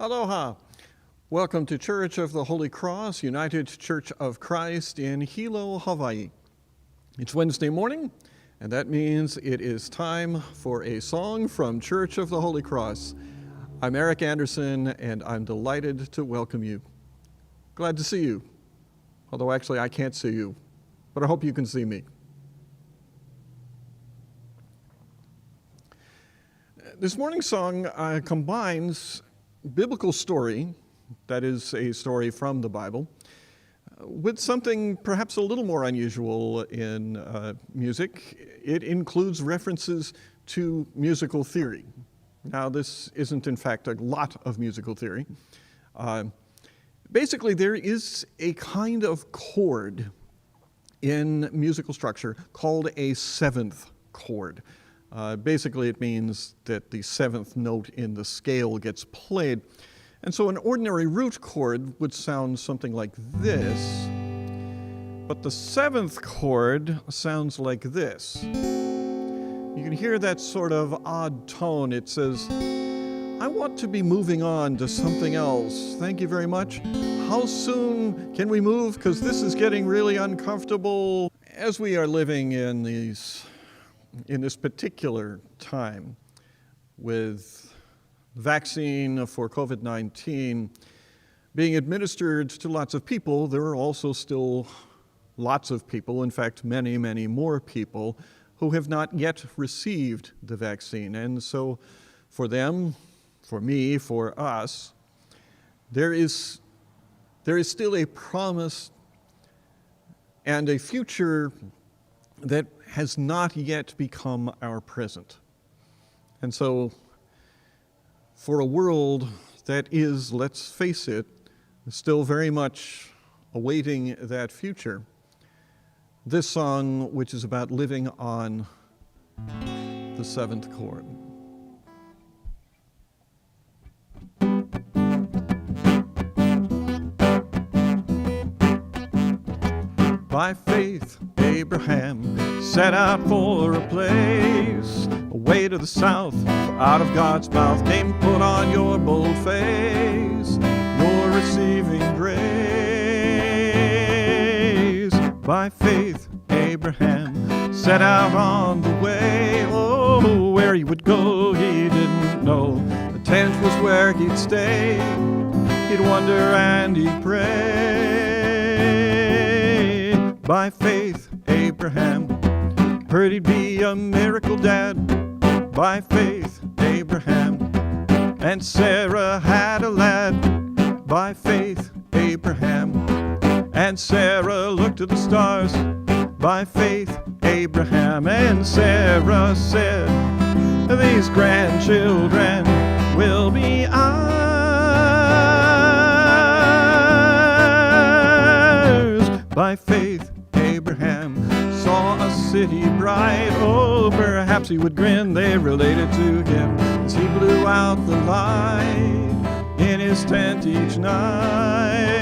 Aloha. Welcome to Church of the Holy Cross, United Church of Christ in Hilo, Hawaii. It's Wednesday morning, and that means it is time for a song from Church of the Holy Cross. I'm Eric Anderson, and I'm delighted to welcome you. Glad to see you. Although actually I can't see you, but I hope you can see me. This morning's song combines biblical story, that is a story from the Bible, with something perhaps a little more unusual in music. It includes references to musical theory. Now, this isn't in fact a lot of musical theory. Basically, there is a kind of chord in musical structure called a seventh chord. Basically, it means that the seventh note in the scale gets played. And so an ordinary root chord would sound something like this, but the seventh chord sounds like this. You can hear that sort of odd tone. It says, I want to be moving on to something else. Thank you very much. How soon can we move? Because this is getting really uncomfortable. As we are living in this particular time with vaccine for COVID-19 being administered to lots of people, there are also still lots of people, in fact, many, many more people who have not yet received the vaccine. And so for them, for me, for us, there is still a promise and a future that has not yet become our present. And so for a world that is, let's face it, still very much awaiting that future, this song, which is about living on the seventh chord. By faith, Abraham set out for a place away to the south. Out of God's mouth came, put on your bold face. You're receiving grace. By faith, Abraham set out on the way. Oh, where he would go, he didn't know. The tent was where he'd stay. He'd wonder and he'd pray. By faith, Abraham heard he'd be a miracle dad. By faith, Abraham and Sarah had a lad. By faith, Abraham and Sarah looked at the stars. By faith, Abraham and Sarah said, these grandchildren will be ours. By faith, Abraham saw a city bright. Oh, perhaps he would grin. They related to him as he blew out the light in his tent each night.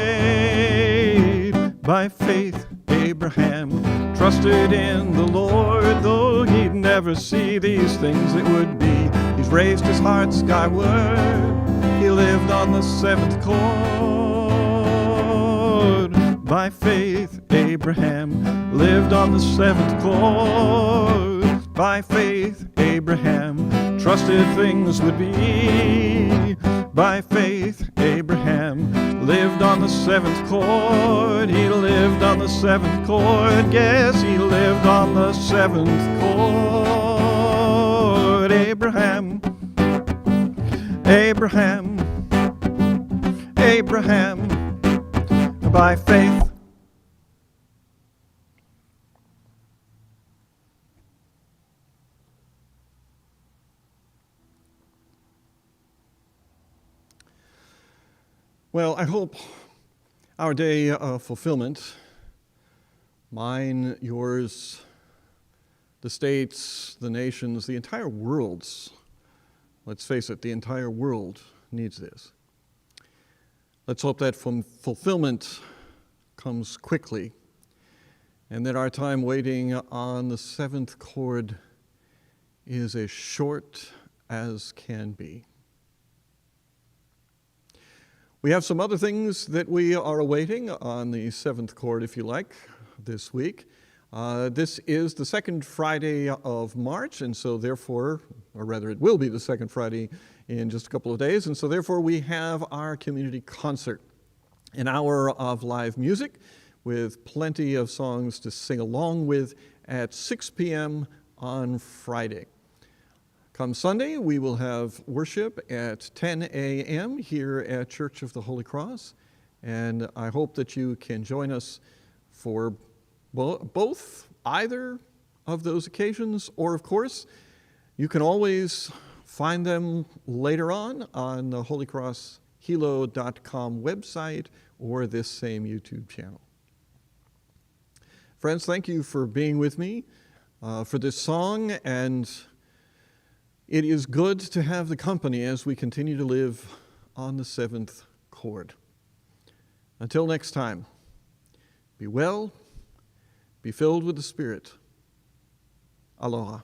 By faith, Abraham trusted in the Lord, though he'd never see these things it would be. He's raised his heart skyward. He lived on the seventh chord. By faith, Abraham lived on the seventh chord. By faith, Abraham trusted things would be. By faith, Abraham lived on the seventh chord. He lived on the seventh chord. Yes, he lived on the seventh chord. Abraham, Abraham, Abraham. By faith. Well, I hope our day of fulfillment, mine, yours, the states, the nations, the entire world's, let's face it, the entire world needs this. Let's hope that fulfillment comes quickly and that our time waiting on the seventh chord is as short as can be. We have some other things that we are awaiting on the 7th chord, if you like, this week. This is the second Friday of March, and so therefore, or rather it will be the second Friday in just a couple of days, and so therefore we have our community concert, an hour of live music with plenty of songs to sing along with at 6 p.m. on Friday. Come Sunday, we will have worship at 10 a.m. here at Church of the Holy Cross, and I hope that you can join us for both, either of those occasions, or of course, you can always find them later on the holycrosshilo.com website or this same YouTube channel. Friends, thank you for being with me for this song, and it is good to have the company as we continue to live on the 7th chord. Until next time, be well, be filled with the Spirit. Aloha.